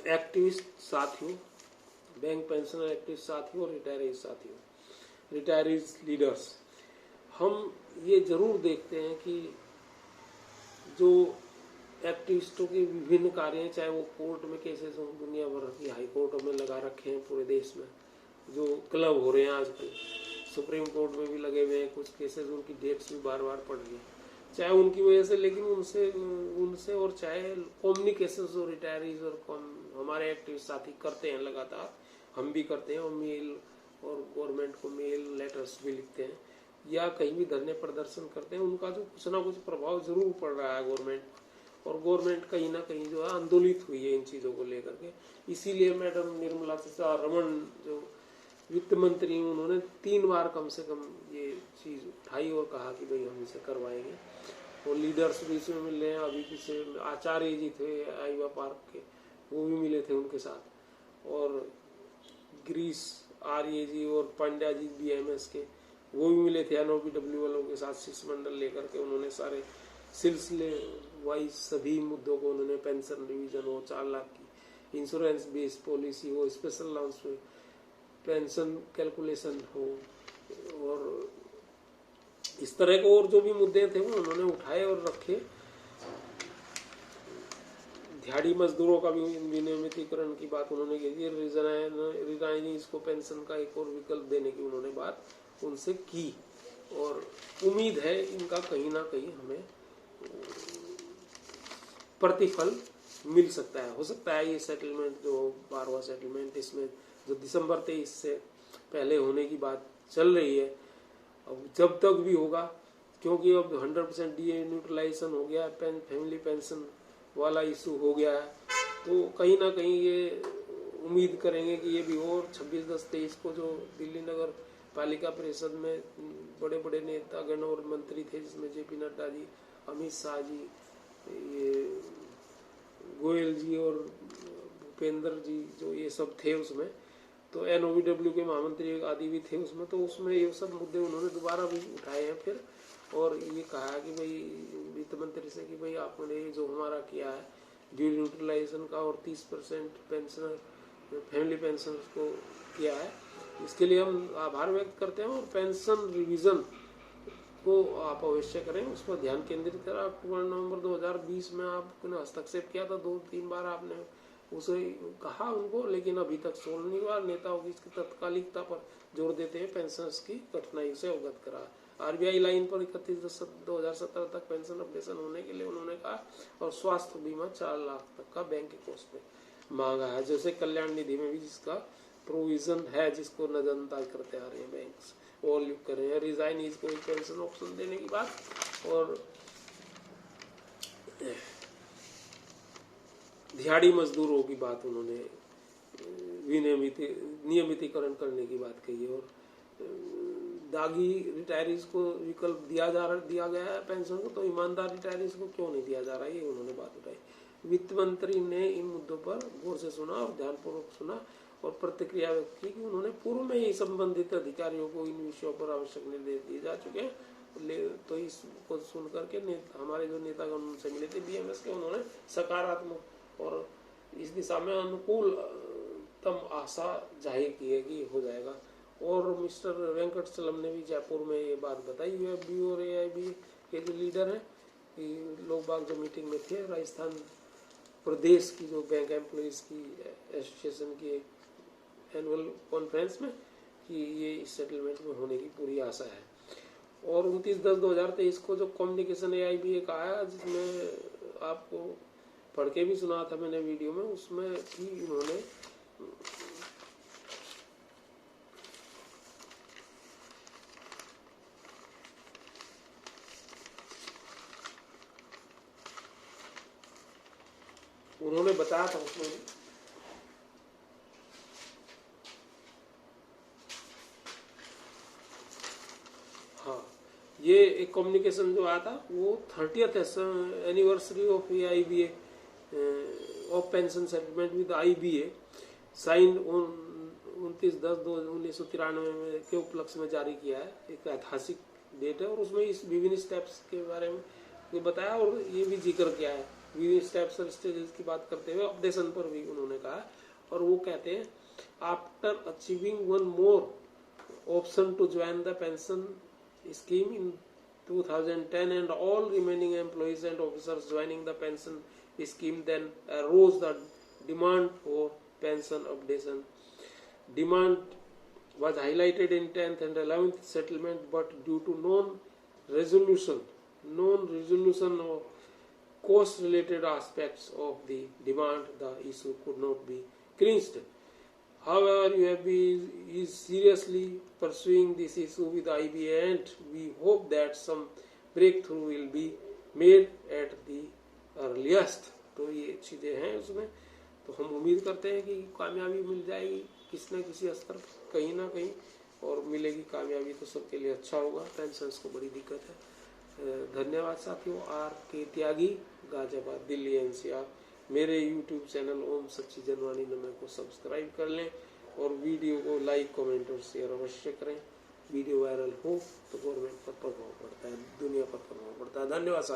Activist साथियों, bank pensioner activist साथियों और रिटायरीज साथियों, रिटायरीज लीडर्स, हम ये जरूर देखते हैं कि जो एक्टिविस्टों के विभिन्न कार्य हैं, चाहे वो कोर्ट में केसेस हों, दुनिया भर की हाई कोर्टों में लगा रखे हैं पूरे देश में, जो क्लब हो रहे हैं आजकल, सुप्रीम कोर्ट में भी लगे हुए हैं कुछ केसेस, उनकी डेट्स भी बार बार पड़ रही है, चाहे उनकी वजह से, लेकिन उनसे और चाहे कम्युनिकेशन जो रिटायरीज और हमारे एक्टिविस्ट साथी करते हैं लगातार, हम भी करते हैं, और मेल और गवर्नमेंट को मेल लेटर्स भी लिखते हैं या कहीं भी धरने प्रदर्शन करते हैं, उनका जो कुछ ना कुछ प्रभाव जरूर पड़ रहा है गवर्नमेंट, और गवर्नमेंट कहीं ना कहीं जो है आंदोलित हुई है इन चीजों को लेकर के। इसीलिए मैडम निर्मला सीतारमण जो वित्त मंत्री, उन्होंने 3 बार कम से कम ये चीज उठाई और कहा कि भाई हम इसे करवाएंगे, और लीडर्स भी इसमें मिले हैं। अभी किसी आचार्य जी थे आईवा पार्क के, वो भी मिले थे उनके साथ, और गिरीश आर्य जी और पांड्या जी BMS के, वो भी मिले थे NOPW वालों के साथ शिष्टमंडल लेकर के। उन्होंने सारे सिलसिले वाइज सभी मुद्दों को, उन्होंने पेंशन रिवीजन हो, 4 लाख की इंश्योरेंस बेस्ड पॉलिसी हो, स्पेशल अलाउंस में पेंशन कैलकुलेशन हो, और इस तरह को और जो भी मुद्दे थे वो उन्होंने उठाए और रखे। दिहाड़ी मजदूरों का भी विनियमितीकरण की बात उन्होंने की, रिटायरीज को पेंशन का एक और विकल्प देने की उन्होंने बात उनसे की, और उम्मीद है इनका कहीं ना कहीं हमें प्रतिफल मिल सकता है। हो सकता है ये सेटलमेंट जो 12वां सेटलमेंट, इसमें जो दिसंबर 23 से पहले होने की बात चल रही है, अब जब तक भी होगा, क्योंकि अब 100% डी-न्यूट्रलाइजेशन हो गया, फैमिली पेंशन वाला इशू हो गया है, तो कहीं ना कहीं ये उम्मीद करेंगे कि ये भी और 26/10/23 को जो दिल्ली नगर पालिका परिषद में बड़े बड़े नेतागण और मंत्री थे, जिसमें JP नड्डा जी, अमित शाह जी, ये गोयल जी और भूपेंद्र जी, जो ये सब थे उसमें, तो NOPW के महामंत्री आदि भी थे उसमें, तो उसमें ये सब मुद्दे उन्होंने दोबारा भी उठाए हैं फिर, और ये कहा कि भाई वित्त मंत्री से कि भाई आपने जो हमारा किया है डी-न्यूट्रलाइजेशन का और 30% पेंशनर फैमिली पेंशन को किया है, इसके लिए हम आभार व्यक्त करते हैं, और पेंशन रिवीजन को आप अवश्य करें, उस पर ध्यान केंद्रित करें। अक्टूबर नवंबर 2020 में आपने हस्तक्षेप किया था, 2-3 बार आपने उसे कहा उनको, लेकिन अभी तक सोल्व नहीं हुआ। नेताओं की इसकी तत्कालिकता पर जोर देते हैं, पेंशनर्स की कठिनाई से अवगत करा। RBI लाइन पर 31/10/2017 तक पेंशन अपडेशन होने के लिए उन्होंने कहा, और स्वास्थ्य बीमा 4 लाख तक का बैंक के कोष में मांगा है, जैसे कल्याण निधि में भी जिसका प्रोविजन है, जिसको नजरअंदाज करते आ रहे हैं बैंक्स, वो लिख कर रहे हैं। रिजाइनीज को पेंशन ऑप्शन देने की बात, और दिहाड़ी मजदूरों की बात उन्होंने नियमितीकरण करने की बात कही है, और दागी रिटायरीज को विकल्प दिया गया है पेंशन को, तो ईमानदार रिटायरीज को क्यों नहीं दिया जा रहा है, ये उन्होंने बात उठाई। वित्त मंत्री ने इन मुद्दों पर गौर से सुना और ध्यानपूर्वक सुना, और प्रतिक्रिया व्यक्त की कि उन्होंने पूर्व में ही संबंधित अधिकारियों को इन विषयों पर आवश्यक निर्देश दिए जा चुके हैं। तो इसको सुन करके हमारे जो नेतागण उनसे मिले थे BMS के, उन्होंने सकारात्मक और इस दिशा में अनुकूलतम आशा जाहिर की है कि हो जाएगा। और मिस्टर वेंकटचलम ने भी जयपुर में ये बात बताई। UFB और AIB के जो लीडर हैं, लोग बाग जो मीटिंग में थे, राजस्थान प्रदेश की जो बैंक एम्प्लॉइज की एसोसिएशन की एनुअल कॉन्फ्रेंस में, कि ये इस सेटलमेंट में होने की पूरी आशा है। और 29/10/2023 को जो कम्युनिकेशन AIB का आया, जिसमें आपको पढ़ के भी सुना था मैंने वीडियो में, उसमें भी उन्होंने बताया था उसमें ये एक कम्युनिकेशन जो आया था, वो 30th anniversary of AIBA of pension settlement with IBA sign 29/10/1993 के उपलक्ष्य में जारी किया है। एक ऐतिहासिक डेट है, और उसमें इस विभिन्न स्टेप्स के बारे में बताया, और ये भी जिक्र किया है विद स्टेप्स और स्टेजेस की बात करते हुए अपडेशन पर भी उन्होंने कहा, और वो कहते हैं after achieving one more option to join the pension scheme in 2010 and all remaining employees and officers joining the pension scheme, then arose the demand for pension updation. Demand was highlighted in 10th and 11th settlement, but due to non-resolution of cost related aspects of the demand, the issue could not be clinched. However, UFB is seriously pursuing this issue with IBA and we hope that some breakthrough will be made at the earliest. तो ये चीज़ें हैं उसमें, तो हम उम्मीद करते हैं कि कामयाबी मिल जाएगी किसी न किसी स्तर पर, कहीं ना कहीं, और मिलेगी कामयाबी तो सबके लिए अच्छा होगा। पेंशन्स को बड़ी दिक्कत है। धन्यवाद साथियों। RK त्यागी, गाजियाबाद, दिल्ली NCR। मेरे YouTube चैनल ओम सच्ची जनवानी नमः को सब्सक्राइब कर लें और वीडियो को लाइक, कमेंट और शेयर अवश्य करें। वीडियो वायरल हो तो गवर्नमेंट पर प्रभाव पड़ता है, दुनिया पर प्रभाव पड़ता है। धन्यवाद साथियों।